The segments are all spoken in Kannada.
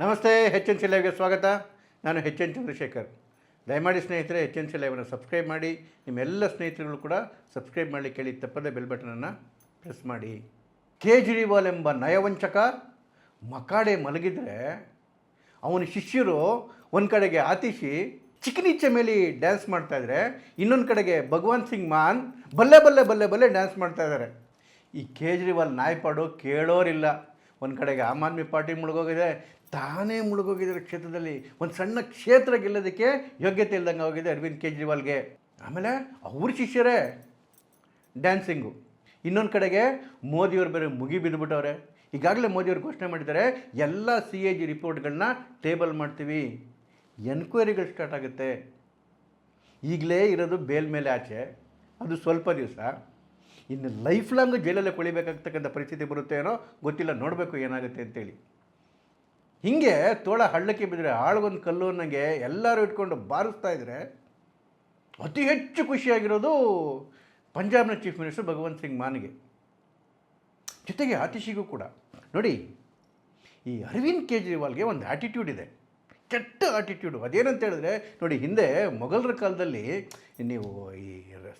ನಮಸ್ತೆ, ಎಚ್ ಎನ್ ಸಿ ಲೈವ್ಗೆ ಸ್ವಾಗತ. ನಾನು ಎಚ್ ಎನ್ ಚಂದ್ರಶೇಖರ್. ದಯಮಾಡಿ ಸ್ನೇಹಿತರೆ, ಎಚ್ ಎನ್ ಸಿ ಲೈವನ್ನು ಸಬ್ಸ್ಕ್ರೈಬ್ ಮಾಡಿ. ನಿಮ್ಮೆಲ್ಲ ಸ್ನೇಹಿತರುಗಳು ಕೂಡ ಸಬ್ಸ್ಕ್ರೈಬ್ ಮಾಡಲಿ, ಕೇಳಿ ತಪ್ಪದೇ ಬೆಲ್ ಬಟನನ್ನು ಪ್ರೆಸ್ ಮಾಡಿ. ಕೇಜ್ರಿವಾಲ್ ಎಂಬ ನಯವಂಚಕ ಮಕಾಡೆ ಮಲಗಿದರೆ ಅವನ ಶಿಷ್ಯರು ಒಂದು ಕಡೆಗೆ ಆತಿಷಿ ಚಿಕನಿ ಚಮೇಲಿ ಡ್ಯಾನ್ಸ್ ಮಾಡ್ತಾಯಿದ್ರೆ, ಇನ್ನೊಂದು ಕಡೆಗೆ ಭಗವಂತ್ ಸಿಂಗ್ ಮಾನ್ ಬಲ್ಲೆ ಬಲ್ಲೆ ಬಲ್ಲೆ ಬಲ್ಲೆ ಡ್ಯಾನ್ಸ್ ಮಾಡ್ತಾಯಿದ್ದಾರೆ. ಈ ಕೇಜ್ರಿವಾಲ್ ನಾಯ್ಪಾಡು ಕೇಳೋರಿಲ್ಲ. ಒಂದು ಕಡೆಗೆ ಆಮ್ ಆದ್ಮಿ ಪಾರ್ಟಿ ಮುಳುಗೋಗಿದೆ, ತಾನೇ ಮುಳುಗೋಗಿದ್ದಾರೆ ಕ್ಷೇತ್ರದಲ್ಲಿ. ಒಂದು ಸಣ್ಣ ಕ್ಷೇತ್ರ ಗೆಲ್ಲೋದಕ್ಕೆ ಯೋಗ್ಯತೆ ಇಲ್ದಂಗೆ ಹೋಗಿದೆ ಅರವಿಂದ್ ಕೇಜ್ರಿವಾಲ್ಗೆ. ಆಮೇಲೆ ಅವ್ರ ಶಿಷ್ಯರೇ ಡ್ಯಾನ್ಸಿಂಗು. ಇನ್ನೊಂದು ಕಡೆಗೆ ಮೋದಿಯವ್ರು ಬೇರೆ ಮುಗಿ ಬಿದ್ದುಬಿಟ್ಟವ್ರೆ. ಈಗಾಗಲೇ ಮೋದಿಯವ್ರು ಘೋಷಣೆ ಮಾಡಿದ್ದಾರೆ, ಎಲ್ಲ CAG ರಿಪೋರ್ಟ್ಗಳನ್ನ ಟೇಬಲ್ ಮಾಡ್ತೀವಿ, ಎನ್ಕ್ವೈರಿಗಳು ಸ್ಟಾರ್ಟ್ ಆಗುತ್ತೆ. ಈಗಲೇ ಇರೋದು ಬೇಲ್ ಮೇಲೆ ಆಚೆ, ಅದು ಸ್ವಲ್ಪ ದಿವಸ. ಇನ್ನು ಲೈಫ್ ಲಾಂಗ್ ಜೈಲಲ್ಲೇ ಕೊಳಿಬೇಕಾಗ್ತಕ್ಕಂಥ ಪರಿಸ್ಥಿತಿ ಬರುತ್ತೆ ಏನೋ ಗೊತ್ತಿಲ್ಲ, ನೋಡಬೇಕು ಏನಾಗುತ್ತೆ ಅಂತೇಳಿ. ಹೀಗೆ ತೋಳ ಹಳ್ಳಕ್ಕೆ ಬಿದ್ದರೆ ಆಳ್ಗೊಂದು ಕಲ್ಲು ಅನ್ನಂಗೆ ಎಲ್ಲರೂ ಇಟ್ಕೊಂಡು ಬಾರಿಸ್ತಾ ಇದ್ದರೆ ಅತಿ ಹೆಚ್ಚು ಖುಷಿಯಾಗಿರೋದು ಪಂಜಾಬ್ನ ಚೀಫ್ ಮಿನಿಸ್ಟರ್ ಭಗವಂತ್ ಸಿಂಗ್ ಮಾನ್ಗೆ, ಜೊತೆಗೆ ಆತಿಷಿಗೂ ಕೂಡ. ನೋಡಿ, ಈ ಅರವಿಂದ್ ಕೇಜ್ರಿವಾಲ್ಗೆ ಒಂದು ಆ್ಯಟಿಟ್ಯೂಡ್ ಇದೆ, ಕೆಟ್ಟ ಆ್ಯಟಿಟ್ಯೂಡು. ಅದೇನಂತ ಹೇಳಿದ್ರೆ, ನೋಡಿ, ಹಿಂದೆ ಮೊಘಲರ ಕಾಲದಲ್ಲಿ ನೀವು ಈ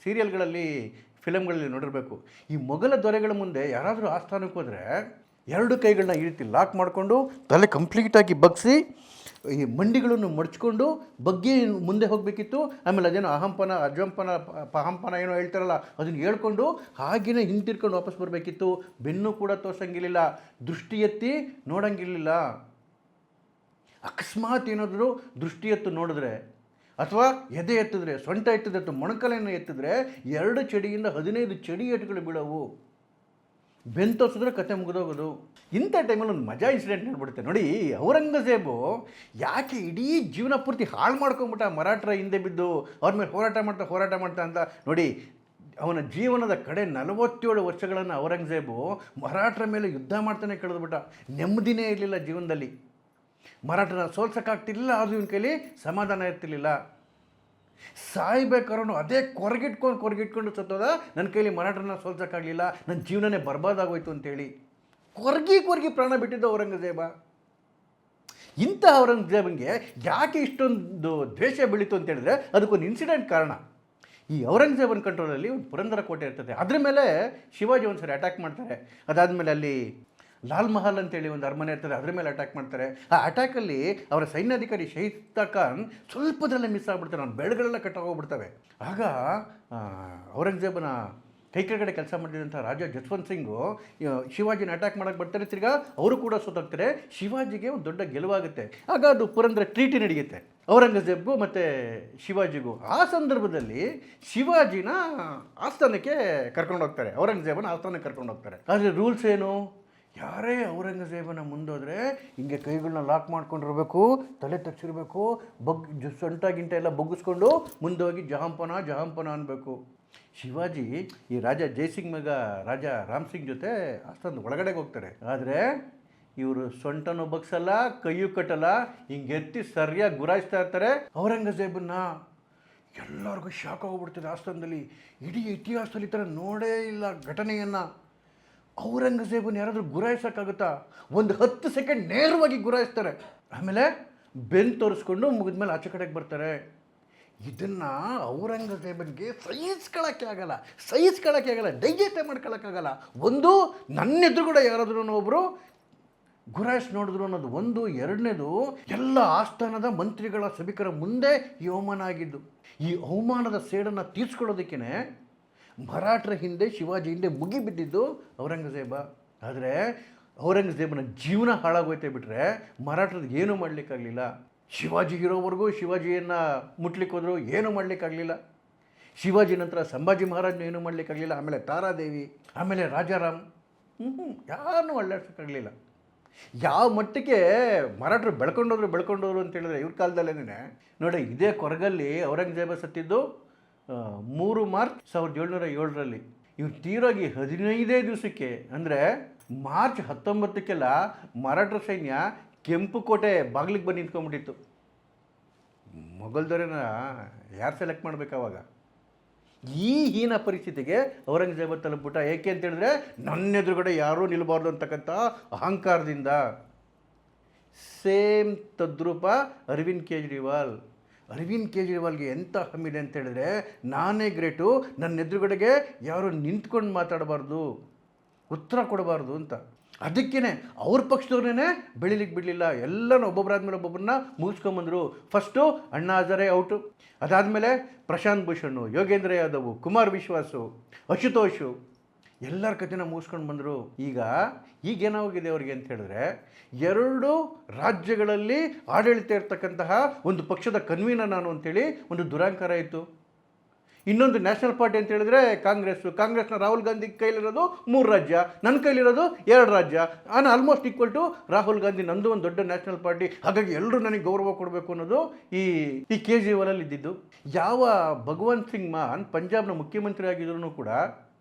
ಸೀರಿಯಲ್ಗಳಲ್ಲಿ ಫಿಲಮ್ಗಳಲ್ಲಿ ನೋಡಿರಬೇಕು, ಈ ಮೊಘಲ ದೊರೆಗಳ ಮುಂದೆ ಯಾರಾದರೂ ಆಸ್ಥಾನಕ್ಕೆ ಹೋದರೆ ಎರಡು ಕೈಗಳನ್ನ ಈ ರೀತಿ ಲಾಕ್ ಮಾಡಿಕೊಂಡು ತಲೆ ಕಂಪ್ಲೀಟಾಗಿ ಬಗ್ಗಿಸಿ ಈ ಮಂಡಿಗಳನ್ನು ಮಡಚ್ಕೊಂಡು ಬಗ್ಗಿ ಮುಂದೆ ಹೋಗಬೇಕಿತ್ತು. ಆಮೇಲೆ ಅದೇನೋ ಅಹಂಪನ ಅಜಂಪನ ಪಹಂಪನ ಏನೋ ಹೇಳ್ತಾರಲ್ಲ, ಅದನ್ನು ಹೇಳ್ಕೊಂಡು ಹಾಗೆಯೇ ಹಿಂತಿರ್ಕೊಂಡು ವಾಪಸ್ ಬರಬೇಕಿತ್ತು. ಬೆನ್ನು ಕೂಡ ತೋರ್ಸಂಗಿರಲಿಲ್ಲ, ದೃಷ್ಟಿ ಎತ್ತಿ ನೋಡಂಗಿರಲಿಲ್ಲ. ಅಕಸ್ಮಾತ್ ಏನಾದರೂ ದೃಷ್ಟಿ ಎತ್ತು ನೋಡಿದ್ರೆ ಅಥವಾ ಎದೆ ಎತ್ತಿದ್ರೆ, ಸೊಂಟ ಎತ್ತಿದ್ರೆ, ಮೊಣಕಲೆಯನ್ನು ಎತ್ತಿದ್ರೆ 2 ಚಡಿಯಿಂದ 15 ಚಡಿ ಏಟುಗಳು ಬೀಳವು. ಬೆನ್ನು ತೋರಿಸಿದ್ರೆ ಕತೆ ಮುಗಿದೋಗೋದು. ಇಂಥ ಟೈಮಲ್ಲಿ ಒಂದು ಮಜಾ ಇನ್ಸಿಡೆಂಟ್ ನೋಡ್ಬಿಡುತ್ತೆ. ನೋಡಿ, ಔರಂಗಜೇಬು ಯಾಕೆ ಇಡೀ ಜೀವನ ಪೂರ್ತಿ ಹಾಳು ಮಾಡ್ಕೊಂಬಿಟ್ಟ, ಮರಾಠರ ಹಿಂದೆ ಬಿದ್ದು ಅವ್ರ ಮೇಲೆ ಹೋರಾಟ ಮಾಡ್ತಾ ಅಂತ. ನೋಡಿ, ಅವನ ಜೀವನದ ಕಡೆ 47 ವರ್ಷಗಳನ್ನು ಔರಂಗಜೇಬು ಮರಾಠರ ಮೇಲೆ ಯುದ್ಧ ಮಾಡ್ತಾನೆ ಕಳೆದುಬಿಟ್ಟ. ನೆಮ್ಮದಿನೇ ಇರಲಿಲ್ಲ ಜೀವನದಲ್ಲಿ. ಮರಾಠನ ಸೋಲ್ಸೋಕ್ಕಾಗ್ತಿರ್ಲಿಲ್ಲ, ಅದು ಇವನ ಕೈಲಿ ಸಮಾಧಾನ ಇರ್ತಿರ್ಲಿಲ್ಲ. ಸಾಯ್ಬೇಕಾದ್ರೂ ಅದೇ ಕೊರಗಿಟ್ಕೊಂಡು ಸತ್ತೋದ, ನನ್ನ ಕೈಲಿ ಮರಾಠರನ್ನ ಸೋಲ್ಸೋಕ್ಕಾಗಲಿಲ್ಲ, ನನ್ನ ಜೀವನನೇ ಬರ್ಬಾದಾಗೋಯ್ತು ಅಂತೇಳಿ ಕೊರಗಿ ಪ್ರಾಣ ಬಿಟ್ಟಿದ್ದ ಔರಂಗಜೇಬ. ಇಂಥ ಔರಂಗಜೇಬನಿಗೆ ಯಾಕೆ ಇಷ್ಟೊಂದು ದ್ವೇಷ ಬೆಳೀತು ಅಂತೇಳಿದ್ರೆ ಅದಕ್ಕೊಂದು ಇನ್ಸಿಡೆಂಟ್ ಕಾರಣ. ಈ ಔರಂಗಜೇಬನ ಕಂಟ್ರೋಲಲ್ಲಿ ಒಂದು ಪುರಂದರ ಕೋಟೆ ಇರ್ತದೆ, ಅದ್ರ ಮೇಲೆ ಶಿವಾಜಿ ಒಂದು ಸರಿ ಅಟ್ಯಾಕ್ ಮಾಡ್ತಾರೆ. ಅದಾದಮೇಲೆ ಅಲ್ಲಿ ಲಾಲ್ ಮಹಲ್ ಅಂತೇಳಿ ಒಂದು ಅರಮನೆ ಇರ್ತದೆ, ಅದ್ರ ಮೇಲೆ ಅಟ್ಯಾಕ್ ಮಾಡ್ತಾರೆ. ಆ ಅಟ್ಯಾಕಲ್ಲಿ ಅವರ ಸೈನ್ಯಾಧಿಕಾರಿ ಶಹೀದ್ ಖಾನ್ ಸ್ವಲ್ಪದಲ್ಲೇ ಮಿಸ್ ಆಗಿಬಿಡ್ತಾರೆ, ಅವ್ನ ಬೆಳೆಗಳೆಲ್ಲ ಕಟ್ಟಾಗೋಗ್ಬಿಡ್ತವೆ. ಆಗ ಔರಂಗಜೇಬನ ಕೈ ಕೆಳಗಡೆ ಕೆಲಸ ಮಾಡಿದಂಥ ರಾಜ ಜಸ್ವಂತ್ ಸಿಂಗು ಶಿವಾಜಿನ ಅಟ್ಯಾಕ್ ಮಾಡೋಕ್ಕೆ ಬರ್ತಾರೆ. ತಿರ್ಗಾ ಅವರು ಕೂಡ ಸೋತೋಗ್ತಾರೆ. ಶಿವಾಜಿಗೆ ಒಂದು ದೊಡ್ಡ ಗೆಲುವಾಗುತ್ತೆ. ಆಗ ಅದು ಪುರಂದರ ಟ್ರೀಟಿ ನಡೆಯುತ್ತೆ ಔರಂಗಜೇಬ್ಗೂ ಮತ್ತು ಶಿವಾಜಿಗೂ. ಆ ಸಂದರ್ಭದಲ್ಲಿ ಶಿವಾಜಿನ ಆಸ್ಥಾನಕ್ಕೆ ಕರ್ಕೊಂಡು ಹೋಗ್ತಾರೆ, ಔರಂಗಜೇಬನ ಆಸ್ಥಾನಕ್ಕೆ ಕರ್ಕೊಂಡು ಹೋಗ್ತಾರೆ. ಆದರೆ ರೂಲ್ಸ್ ಏನು? ಯಾರೇ ಔರಂಗಜೇಬನ ಮುಂದೋದ್ರೆ ಹಿಂಗೆ ಕೈಗಳನ್ನ ಲಾಕ್ ಮಾಡ್ಕೊಂಡಿರ್ಬೇಕು, ತಲೆ ತಗ್ಸಿರ್ಬೇಕು, ಸೊಂಟ ಗಿಂಟ ಎಲ್ಲ ಬಗ್ಗಿಸ್ಕೊಂಡು ಮುಂದೋಗಿ ಜಹಾಂಪನ ಅನ್ಬೇಕು. ಶಿವಾಜಿ ಈ ರಾಜ ಜೈಸಿಂಗ್ ಮಗ ರಾಜ ರಾಮ್ ಸಿಂಗ್ ಜೊತೆ ಅಷ್ಟೊಂದು ಒಳಗಡೆಗೆ ಹೋಗ್ತಾರೆ. ಆದರೆ ಇವರು ಸೊಂಟನೂ ಬಗ್ಸಲ್ಲ, ಕೈಯೂ ಕಟ್ಟಲ್ಲ, ಹಿಂಗೆ ಎತ್ತಿ ಸರಿಯಾಗಿ ಗುರಾಯಿಸ್ತಾ ಇರ್ತಾರೆ ಔರಂಗಜೇಬನ್ನ. ಎಲ್ಲರಿಗೂ ಶಾಕ್ ಆಗೋಗ್ಬಿಡ್ತದೆ ಆಸ್ಥಾನದಲ್ಲಿ. ಇಡೀ ಇತಿಹಾಸದಲ್ಲಿ ಈ ಥರ ನೋಡೇ ಇಲ್ಲ ಘಟನೆಯನ್ನು. ಔರಂಗಜೇಬನ ಯಾರಾದರೂ ಗುರಾಯಿಸೋಕ್ಕಾಗುತ್ತಾ? ಒಂದು 10 ಸೆಕೆಂಡ್ ನೇರವಾಗಿ ಗುರಾಯಿಸ್ತಾರೆ. ಆಮೇಲೆ ಬೆನ್ನು ತೋರಿಸ್ಕೊಂಡು ಮುಗಿದ್ಮೇಲೆ ಆಚೆ ಕಡೆಗೆ ಬರ್ತಾರೆ. ಇದನ್ನು ಔರಂಗಜೇಬನಿಗೆ ಸಹಿಸ್ಕೊಳ್ಳೋಕ್ಕೆ ಆಗಲ್ಲ, ಡೈಜೆಸ್ಟೇ ಮಾಡ್ಕೊಳ್ಳೋಕ್ಕಾಗಲ್ಲ. ಒಂದು, ನನ್ನ ಎದುರುಗಡೆ ಯಾರಾದ್ರೂ ಒಬ್ಬರು ಗುರಾಯಿಸಿ ನೋಡಿದ್ರು ಅನ್ನೋದು ಒಂದು. ಎರಡನೇದು, ಎಲ್ಲ ಆಸ್ಥಾನದ ಮಂತ್ರಿಗಳ ಸಭಿಕರ ಮುಂದೆ ಈ ಅವಮಾನ ಆಗಿದ್ದು. ಈ ಅವಮಾನದ ಸೇಡನ್ನು ತೀರ್ಸ್ಕೊಳ್ಳೋದಕ್ಕೇ ಮರಾಠರ ಹಿಂದೆ, ಶಿವಾಜಿ ಹಿಂದೆ ಮುಗಿಬಿದ್ದಿದ್ದು ಔರಂಗಜೇಬ. ಆದರೆ ಔರಂಗಜೇಬನ ಜೀವನ ಹಾಳಾಗೋಯ್ತೆ ಬಿಟ್ಟರೆ ಮರಾಠರದ್ದು ಏನೂ ಮಾಡಲಿಕ್ಕಾಗಲಿಲ್ಲ. ಶಿವಾಜಿ ಇರೋವರೆಗೂ ಶಿವಾಜಿಯನ್ನು ಮುಟ್ಲಿಕ್ಕೆ ಹೋದ್ರು, ಏನೂ ಮಾಡಲಿಕ್ಕಾಗಲಿಲ್ಲ. ಶಿವಾಜಿ ನಂತರ ಸಂಭಾಜಿ ಮಹಾರಾಜನ ಏನೂ ಮಾಡಲಿಕ್ಕಾಗಲಿಲ್ಲ. ಆಮೇಲೆ ತಾರಾದೇವಿ, ಆಮೇಲೆ ರಾಜಾರಾಮ್, ಯಾರನ್ನೂ ಅಳ್ಳಾಡ್ಸೋಕ್ಕಾಗಲಿಲ್ಲ. ಯಾವ ಮಟ್ಟಕ್ಕೆ ಮರಾಠರು ಬೆಳ್ಕೊಂಡೋದ್ರು ಅಂತ ಹೇಳಿದ್ರೆ ಇವ್ರ ಕಾಲದಲ್ಲೇನೆ. ನೋಡಿ, ಇದೇ ಕೊರಗಲ್ಲಿ ಔರಂಗಜೇಬ ಸತ್ತಿದ್ದು 3 ಮಾರ್ಚ್ 1707. ಇವ್ರು ತೀರೋಗಿ 15 ದಿವಸಕ್ಕೆ, ಅಂದರೆ ಮಾರ್ಚ್ 19ಕ್ಕೆಲ್ಲ ಮರಾಠರ ಸೈನ್ಯ ಕೆಂಪು ಕೋಟೆ ಬಾಗಿಲಿಗೆ ಬಂದು ನಿಂತ್ಕೊಂಡ್ಬಿಟ್ಟಿತ್ತು. ಮೊಘಲ್ ದೊರೆನ ಯಾರು ಸೆಲೆಕ್ಟ್ ಮಾಡಬೇಕು ಅವಾಗ? ಈ ಹೀನ ಪರಿಸ್ಥಿತಿಗೆ ಔರಂಗಜೇಬ ತಲುಪಿಬಿಟ್ಟ. ಏಕೆ ಅಂತೇಳಿದ್ರೆ ನನ್ನ ಎದುರುಗಡೆ ಯಾರೂ ನಿಲ್ಲಬಾರ್ದು ಅಂತಕ್ಕಂಥ ಅಹಂಕಾರದಿಂದ. ಸೇಮ್ ತದ್ರೂಪ ಅರವಿಂದ್ ಕೇಜ್ರಿವಾಲ್. ಅರವಿಂದ್ ಕೇಜ್ರಿವಾಲ್ಗೆ ಎಂಥ ಹಮ್ಮಿದೆ ಅಂತ ಹೇಳಿದ್ರೆ, ನಾನೇ ಗ್ರೇಟು, ನನ್ನ ಎದುರುಗಡೆಗೆ ಯಾರು ನಿಂತ್ಕೊಂಡು ಮಾತಾಡಬಾರ್ದು, ಉತ್ತರ ಕೊಡಬಾರ್ದು ಅಂತ. ಅದಕ್ಕೇ ಅವ್ರ ಪಕ್ಷದವ್ರನ್ನೇ ಬೆಳಿಲಿಕ್ಕೆ ಬಿಡಲಿಲ್ಲ. ಎಲ್ಲನೂ ಒಬ್ಬೊಬ್ಬರಾದ್ಮೇಲೆ ಒಬ್ಬೊಬ್ಬರನ್ನ ಮುಗಿಸ್ಕೊಂಬಂದರು. ಫಸ್ಟು ಅಣ್ಣಾ ಹಜಾರೆ ಔಟು, ಅದಾದಮೇಲೆ ಪ್ರಶಾಂತ್ ಭೂಷಣ್, ಯೋಗೇಂದ್ರ ಯಾದವ್, ಕುಮಾರ್ ವಿಶ್ವಾಸು, ಅಶುತೋಷು, ಎಲ್ಲರ ಕಥೆನ ಮುಗಿಸ್ಕೊಂಡು ಬಂದರು. ಈಗೇನಾಗಿದೆ ಅವ್ರಿಗೆ ಅಂತ ಹೇಳಿದ್ರೆ, 2 ರಾಜ್ಯಗಳಲ್ಲಿ ಆಡಳಿತ ಇರ್ತಕ್ಕಂತಹ ಒಂದು ಪಕ್ಷದ ಕನ್ವೀನರ್ ನಾನು ಅಂತೇಳಿ ಒಂದು ದುರಾಂಕಾರ ಇತ್ತು. ಇನ್ನೊಂದು ನ್ಯಾಷನಲ್ ಪಾರ್ಟಿ ಅಂತ ಹೇಳಿದ್ರೆ ಕಾಂಗ್ರೆಸ್ನ ರಾಹುಲ್ ಗಾಂಧಿ ಕೈಲಿರೋದು 3 ರಾಜ್ಯ, ನನ್ನ ಕೈಲಿರೋದು 2 ರಾಜ್ಯ. ನಾನು almost equal to Rahul Gandhi, ನಂದು ಒಂದು ದೊಡ್ಡ ನ್ಯಾಷನಲ್ ಪಾರ್ಟಿ, ಹಾಗಾಗಿ ಎಲ್ಲರೂ ನನಗೆ ಗೌರವ ಕೊಡಬೇಕು ಅನ್ನೋದು ಈ ಕೇಜ್ರಿವಾಲಲ್ಲಿ ಇದ್ದಿದ್ದು. ಯಾವ ಭಗವಂತ್ ಸಿಂಗ್ ಮಾನ್ ಪಂಜಾಬ್ನ ಮುಖ್ಯಮಂತ್ರಿ ಆಗಿದ್ರು ಕೂಡ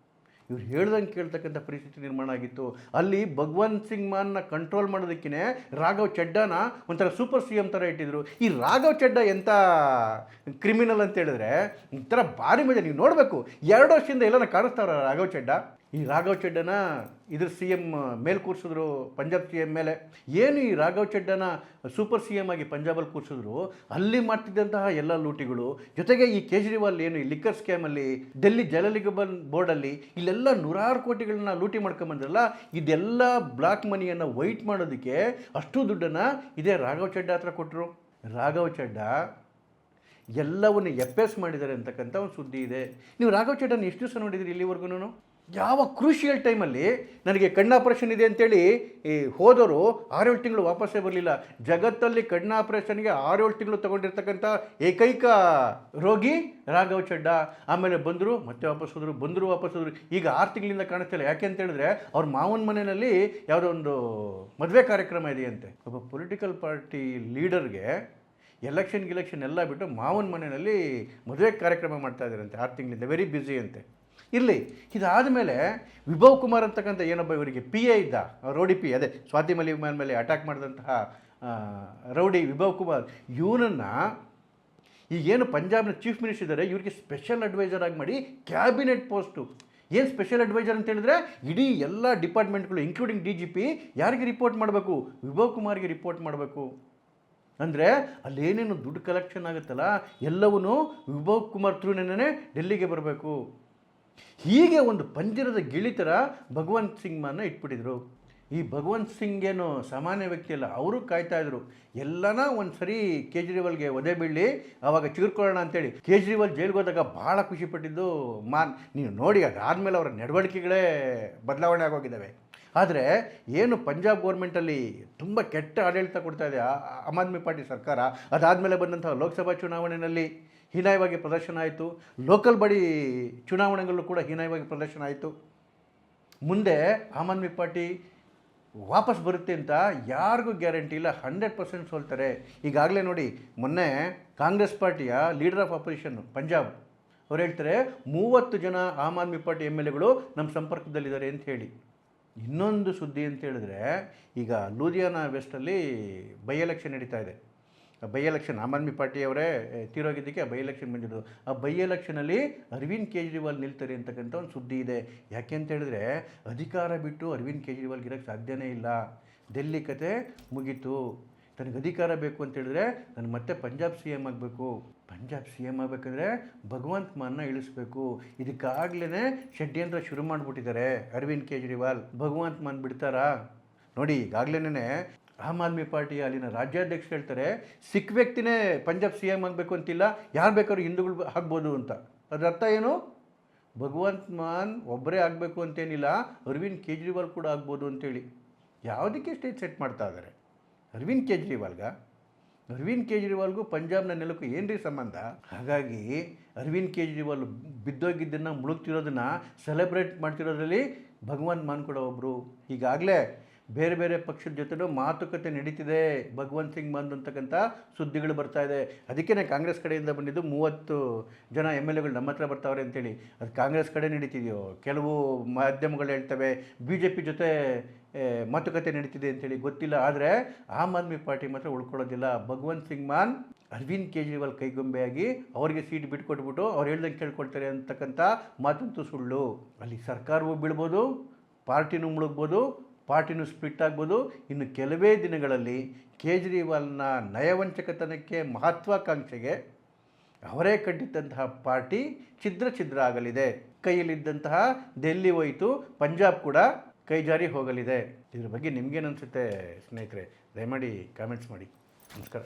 ಇವ್ರು ಹೇಳ್ದಂಗೆ ಕೇಳ್ತಕ್ಕಂಥ ಪರಿಸ್ಥಿತಿ ನಿರ್ಮಾಣ ಆಗಿತ್ತು. ಅಲ್ಲಿ ಭಗವಂತ್ ಸಿಂಗ್ ಮಾನ್ನ ಕಂಟ್ರೋಲ್ ಮಾಡೋದಕ್ಕೇ ರಾಘವ್ ಚಡ್ಡಾನ ಒಂಥರ ಸೂಪರ್ ಸಿ ಎಂ ಥರ ಇಟ್ಟಿದ್ರು. ಈ ರಾಘವ್ ಚಡ್ಡಾ ಎಂಥ ಕ್ರಿಮಿನಲ್ ಅಂತ ಹೇಳಿದ್ರೆ ಒಂಥರ ಭಾರಿ ಮಜಾ. ನೀವು ನೋಡಬೇಕು, 2 ವರ್ಷದಿಂದ ಎಲ್ಲನ ಕಾಣಿಸ್ತಾವ್ರ ರಾಘವ್ ಚಡ್ಡಾ. ಈ ರಾಘವ್ ಚಡ್ಡನ ಇದ್ರ ಸಿ ಎಮ್ ಮೇಲೆ ಕೂರಿಸಿದ್ರು, ಪಂಜಾಬ್ ಸಿ ಎಮ್ ಮೇಲೆ. ಏನು ಈ ರಾಘವ್ ಚಡ್ಡನ ಸೂಪರ್ ಸಿ ಎಮ್ ಆಗಿ ಪಂಜಾಬಲ್ಲಿ ಕೂರಿಸಿದ್ರು, ಅಲ್ಲಿ ಮಾಡ್ತಿದ್ದಂತಹ ಎಲ್ಲ ಲೂಟಿಗಳು, ಜೊತೆಗೆ ಈ ಕೇಜ್ರಿವಾಲ್ ಏನು ಈ ಲಿಕ್ಕರ್ ಸ್ಕ್ಯಾಮಲ್ಲಿ, ಡೆಲ್ಲಿ ಜಲನಿಗಮ ಬೋರ್ಡಲ್ಲಿ ಇಲ್ಲೆಲ್ಲ 100 ಕೋಟಿಗಳನ್ನ ಲೂಟಿ ಮಾಡ್ಕೊಂಬಂದ್ರಲ್ಲ, ಇದೆಲ್ಲ ಬ್ಲಾಕ್ ಮನಿಯನ್ನು ವೈಟ್ ಮಾಡೋದಕ್ಕೆ ಅಷ್ಟು ದುಡ್ಡನ್ನು ಇದೇ ರಾಘವ್ ಚಡ್ಡಾ ಹತ್ರ ಕೊಟ್ಟರು. ರಾಘವ್ ಚಡ್ಡಾ ಎಲ್ಲವನ್ನು ಎಪ್ಪೆಸ್ ಮಾಡಿದ್ದಾರೆ ಅಂತಕ್ಕಂಥ ಒಂದು ಸುದ್ದಿ ಇದೆ. ನೀವು ರಾಘವ್ ಚಡ್ಡಾನ ಎಷ್ಟು ದಿವಸ ನೋಡಿದ್ರಿ ಇಲ್ಲಿವರೆಗೂ? ಯಾವ ಕ್ರೂಷಿಯಲ್ ಟೈಮಲ್ಲಿ ನನಗೆ ಕಣ್ಣು ಆಪ್ರೇಷನ್ ಇದೆ ಅಂತೇಳಿ ಹೋದವರು 6-7 ತಿಂಗಳು ವಾಪಸ್ಸೇ ಬರಲಿಲ್ಲ. ಜಗತ್ತಲ್ಲಿ ಕಣ್ಣು ಆಪ್ರೇಷನ್ಗೆ 6-7 ತಿಂಗಳು ತೊಗೊಂಡಿರ್ತಕ್ಕಂಥ ಏಕೈಕ ರೋಗಿ ರಾಘವ್ ಚಡ್ಡಾ. ಆಮೇಲೆ ಬಂದರು, ಮತ್ತೆ ವಾಪಸ್ ಹೋದರು, ಬಂದರು, ವಾಪಸ್ ಹೋದರು. ಈಗ 6 ತಿಂಗಳಿಂದ ಕಾಣಿಸ್ತಿಲ್ಲ. ಯಾಕೆ ಅಂತ ಹೇಳಿದ್ರೆ ಅವ್ರ ಮಾವನ ಮನೆಯಲ್ಲಿ ಯಾವುದೋ ಒಂದು ಮದುವೆ ಕಾರ್ಯಕ್ರಮ ಇದೆಯಂತೆ. ಒಬ್ಬ ಪೊಲಿಟಿಕಲ್ ಪಾರ್ಟಿ ಲೀಡರ್ಗೆ ಎಲೆಕ್ಷನ್ ಎಲ್ಲ ಬಿಟ್ಟು ಮಾವನ ಮನೆಯಲ್ಲಿ ಮದುವೆ ಕಾರ್ಯಕ್ರಮ ಮಾಡ್ತಾ ಇದ್ದಾರಂತೆ 6 ತಿಂಗಳಿಂದ. ವೆರಿ ಬ್ಯುಸಿ ಅಂತೆ. ಇರಲಿ, ಇದಾದ ಮೇಲೆ ವಿಭವ್ ಕುಮಾರ್ ಅಂತಕ್ಕಂಥ ಏನೊಬ್ಬ ಇವರಿಗೆ ಪಿ ಎ ಇದ್ದ, ರೌಡಿ ಪಿ, ಅದೇ ಸ್ವಾತಿ ಮಲಿವಾಲ್ ಮೇಲೆ ಅಟ್ಯಾಕ್ ಮಾಡಿದಂತಹ ರೌಡಿ ವಿಭವ್ ಕುಮಾರ್, ಇವನನ್ನು ಈಗೇನು ಪಂಜಾಬ್ನ ಚೀಫ್ ಮಿನಿಸ್ಟರ್ ಇದ್ದಾರೆ, ಇವ್ರಿಗೆ ಸ್ಪೆಷಲ್ ಅಡ್ವೈಸರ್ ಆಗಿ ಮಾಡಿ ಕ್ಯಾಬಿನೆಟ್ ಪೋಸ್ಟು. ಏನು ಸ್ಪೆಷಲ್ ಅಡ್ವೈಸರ್ ಅಂತ ಹೇಳಿದ್ರೆ, ಇಡೀ ಎಲ್ಲ ಡಿಪಾರ್ಟ್ಮೆಂಟ್ಗಳು ಇನ್ಕ್ಲೂಡಿಂಗ್ DGP ಯಾರಿಗೆ ರಿಪೋರ್ಟ್ ಮಾಡಬೇಕು? ವಿಭವ್ ಕುಮಾರ್ಗೆ ರಿಪೋರ್ಟ್ ಮಾಡಬೇಕು. ಅಂದರೆ ಅಲ್ಲೇನೇನು ದುಡ್ಡು ಕಲೆಕ್ಷನ್ ಆಗುತ್ತಲ್ಲ, ಎಲ್ಲವೂ ವಿಭವ್ ಕುಮಾರ್ ಥ್ರೂನೇ ಡೆಲ್ಲಿಗೆ ಬರಬೇಕು. ಹೀಗೆ ಒಂದು ಪಂಜರದ ಗಿಳಿ ಥರ ಭಗವಂತ್ ಸಿಂಗ್ ಮಾನ್ನ ಇಟ್ಬಿಟ್ಟಿದ್ರು. ಈ ಭಗವಂತ್ ಸಿಂಗ್ ಏನು ಸಾಮಾನ್ಯ ವ್ಯಕ್ತಿ ಅಲ್ಲ, ಅವರು ಕಾಯ್ತಾಯಿದ್ರು ಎಲ್ಲನ ಒಂದು ಸರಿ ಕೇಜ್ರಿವಾಲ್ಗೆ ಒದೆ ಬೀಳಲಿ, ಆವಾಗ ಚಿಗುರ್ಕೊಳ್ಳೋಣ ಅಂತೇಳಿ. ಕೇಜ್ರಿವಾಲ್ ಜೈಲಿಗೆ ಹೋದಾಗ ಭಾಳ ಖುಷಿಪಟ್ಟಿದ್ದು ಮಾನ್. ನೀವು ನೋಡಿ, ಅದಾದಮೇಲೆ ಅವರ ನಡವಳಿಕೆಗಳೇ ಬದಲಾವಣೆ ಆಗೋಗಿದ್ದಾವೆ. ಆದರೆ ಏನು ಪಂಜಾಬ್ ಗೌರ್ಮೆಂಟಲ್ಲಿ ತುಂಬ ಕೆಟ್ಟ ಆಡಳಿತ ಕೊಡ್ತಾ ಇದೆ ಆಮ್ ಆದ್ಮಿ ಪಾರ್ಟಿ ಸರ್ಕಾರ. ಅದಾದಮೇಲೆ ಬಂದಂಥ ಲೋಕಸಭಾ ಚುನಾವಣೆಯಲ್ಲಿ ಹೀನಾಯವಾಗಿ ಪ್ರದರ್ಶನ ಆಯಿತು. ಲೋಕಲ್ ಬಾಡಿ ಚುನಾವಣೆಗಳಲ್ಲೂ ಕೂಡ ಹೀನಾಯವಾಗಿ ಪ್ರದರ್ಶನ ಆಯಿತು. ಮುಂದೆ ಆಮ್ ಆದ್ಮಿ ಪಾರ್ಟಿ ವಾಪಸ್ ಬರುತ್ತೆ ಅಂತ ಯಾರಿಗೂ ಗ್ಯಾರಂಟಿ ಇಲ್ಲ. 100% ಸೋಲ್ತಾರೆ. ಈಗಾಗಲೇ ನೋಡಿ, ಮೊನ್ನೆ ಕಾಂಗ್ರೆಸ್ ಪಾರ್ಟಿಯ ಲೀಡರ್ ಆಫ್ ಅಪೋಸಿಷನ್ ಪಂಜಾಬ್ ಅವ್ರು ಹೇಳ್ತಾರೆ 30 ಜನ ಆಮ್ ಆದ್ಮಿ ಪಾರ್ಟಿ MLAಗಳು ನಮ್ಮ ಸಂಪರ್ಕದಲ್ಲಿದ್ದಾರೆ ಅಂತ ಹೇಳಿ. ಇನ್ನೊಂದು ಸುದ್ದಿ ಅಂತ ಹೇಳಿದ್ರೆ, ಈಗ ಲೂಧಿಯಾನ ವೆಸ್ಟಲ್ಲಿ ಬೈ ಎಲೆಕ್ಷನ್ ನಡೀತಾ ಇದೆ. ಬೈ ಎಲೆಕ್ಷನ್ ಆಮ್ ಆದ್ಮಿ ಪಾರ್ಟಿಯವರೇ ತೀರೋಗಿದ್ದಕ್ಕೆ ಬೈ ಎಲೆಕ್ಷನ್ ಬಂದಿರೋದು. ಆ ಬೈ ಎಲೆಕ್ಷನಲ್ಲಿ ಅರವಿಂದ್ ಕೇಜ್ರಿವಾಲ್ ನಿಲ್ತಾರೆ ಅಂತಕ್ಕಂಥ ಒಂದು ಸುದ್ದಿ ಇದೆ. ಯಾಕೆ ಅಂತ ಹೇಳಿದ್ರೆ, ಅಧಿಕಾರ ಬಿಟ್ಟು ಅರವಿಂದ್ ಕೇಜ್ರಿವಾಲ್ಗೆ ಇರೋಕ್ಕೆ ಸಾಧ್ಯನೇ ಇಲ್ಲ. ಡೆಲ್ಲಿ ಕತೆ ಮುಗೀತು. ತನಗೆ ಅಧಿಕಾರ ಬೇಕು ಅಂತ ಹೇಳಿದ್ರೆ ನಾನು ಮತ್ತೆ ಪಂಜಾಬ್ CM ಆಗಬೇಕು. ಪಂಜಾಬ್ CM ಆಗಬೇಕಂದ್ರೆ ಭಗವಂತ್ ಮಾನ್ನ ಇಳಿಸ್ಬೇಕು. ಇದಕ್ಕಾಗಲೇ ಷಡ್ಯಂತ್ರ ಶುರು ಮಾಡಿಬಿಟ್ಟಿದ್ದಾರೆ ಅರವಿಂದ್ ಕೇಜ್ರಿವಾಲ್. ಭಗವಂತ್ ಮಾನ್ ಬಿಡ್ತಾರಾ? ನೋಡಿ, ಈಗಾಗಲೇ ಆಮ್ ಆದ್ಮಿ ಪಾರ್ಟಿಯ ಅಲ್ಲಿನ ರಾಜ್ಯಾಧ್ಯಕ್ಷ ಹೇಳ್ತಾರೆ, ಸಿಖ್ ವ್ಯಕ್ತಿನೇ ಪಂಜಾಬ್ CM ಆಗಬೇಕು ಅಂತಿಲ್ಲ, ಯಾರು ಬೇಕಾದ್ರೂ ಹಿಂದೂಗಳು ಆಗ್ಬೋದು ಅಂತ. ಅದರ ಅರ್ಥ ಏನು? ಭಗವಂತ್ ಮಾನ್ ಒಬ್ಬರೇ ಆಗಬೇಕು ಅಂತೇನಿಲ್ಲ, ಅರವಿಂದ್ ಕೇಜ್ರಿವಾಲ್ ಕೂಡ ಆಗ್ಬೋದು ಅಂತೇಳಿ. ಯಾವುದಕ್ಕೆ ಸ್ಟೇಜ್ ಸೆಟ್ ಮಾಡ್ತಾ ಇದ್ದಾರೆ ಅರವಿಂದ್ ಕೇಜ್ರಿವಾಲ್ಗೂ ಪಂಜಾಬ್ನ ನೆಲಕ್ಕೂ ಏನ್ರಿ ಸಂಬಂಧ? ಹಾಗಾಗಿ ಅರವಿಂದ್ ಕೇಜ್ರಿವಾಲ್ ಬಿದ್ದೋಗಿದ್ದನ್ನು ಮುಳುಗ್ತಿರೋದನ್ನು ಸೆಲೆಬ್ರೇಟ್ ಮಾಡ್ತಿರೋದ್ರಲ್ಲಿ ಭಗವಂತ್ ಮಾನ್ ಕೂಡ ಒಬ್ಬರು. ಈಗಾಗಲೇ ಬೇರೆ ಬೇರೆ ಪಕ್ಷದ ಜೊತೆನೂ ಮಾತುಕತೆ ನಡೀತಿದೆ ಭಗವಂತ್ ಸಿಂಗ್ ಮಾನ್ ಅಂತಕ್ಕಂಥ ಸುದ್ದಿಗಳು ಬರ್ತಾ ಇದೆ. ಅದಕ್ಕೇ ಕಾಂಗ್ರೆಸ್ ಕಡೆಯಿಂದ ಬಂದಿದ್ದು 30 ಜನ MLAಗಳು ನಮ್ಮ ಹತ್ರ ಬರ್ತಾವ್ರೆ ಅಂತೇಳಿ. ಅದು ಕಾಂಗ್ರೆಸ್ ಕಡೆ ನಡೀತಿದೆಯೋ, ಕೆಲವು ಮಾಧ್ಯಮಗಳು ಹೇಳ್ತವೆ BJP ಜೊತೆ ಮಾತುಕತೆ ನಡೀತಿದೆ ಅಂತೇಳಿ, ಗೊತ್ತಿಲ್ಲ. ಆದರೆ ಆಮ್ ಆದ್ಮಿ ಪಾರ್ಟಿ ಮಾತ್ರ ಉಳ್ಕೊಳ್ಳೋದಿಲ್ಲ. ಭಗವಂತ್ ಸಿಂಗ್ ಮಾನ್ ಅರವಿಂದ್ ಕೇಜ್ರಿವಾಲ್ ಕೈಗೊಂಬೆಯಾಗಿ ಅವರಿಗೆ ಸೀಟ್ ಬಿಟ್ಕೊಟ್ಬಿಟ್ಟು ಅವ್ರು ಹೇಳ್ದಂಗೆ ಕೇಳ್ಕೊಳ್ತಾರೆ ಅಂತಕ್ಕಂಥ ಮಾತಂತೂ ಸುಳ್ಳು. ಅಲ್ಲಿ ಸರ್ಕಾರವೂ ಬೀಳ್ಬೋದು, ಪಾರ್ಟಿನೂ ಮುಳುಗ್ಬೋದು, ಪಾರ್ಟಿನೂ ಸ್ಪ್ಲಿಟ್ ಆಗ್ಬೋದು. ಇನ್ನು ಕೆಲವೇ ದಿನಗಳಲ್ಲಿ ಕೇಜ್ರಿವಾಲ್ನ ನಯವಂಚಕತನಕ್ಕೆ, ಮಹತ್ವಾಕಾಂಕ್ಷೆಗೆ ಅವರೇ ಕಟ್ಟಿದ್ದಂತಹ ಪಾರ್ಟಿ ಛಿದ್ರ ಆಗಲಿದೆ. ಕೈಯಲ್ಲಿದ್ದಂತಹ ದೆಲ್ಲಿ ಹೋಯಿತು, ಪಂಜಾಬ್ ಕೂಡ ಕೈ ಜಾರಿ ಹೋಗಲಿದೆ. ಇದ್ರ ಬಗ್ಗೆ ನಿಮಗೇನು ಅನಿಸುತ್ತೆ ಸ್ನೇಹಿತರೆ? ದಯಮಾಡಿ ಕಾಮೆಂಟ್ಸ್ ಮಾಡಿ. ನಮಸ್ಕಾರ.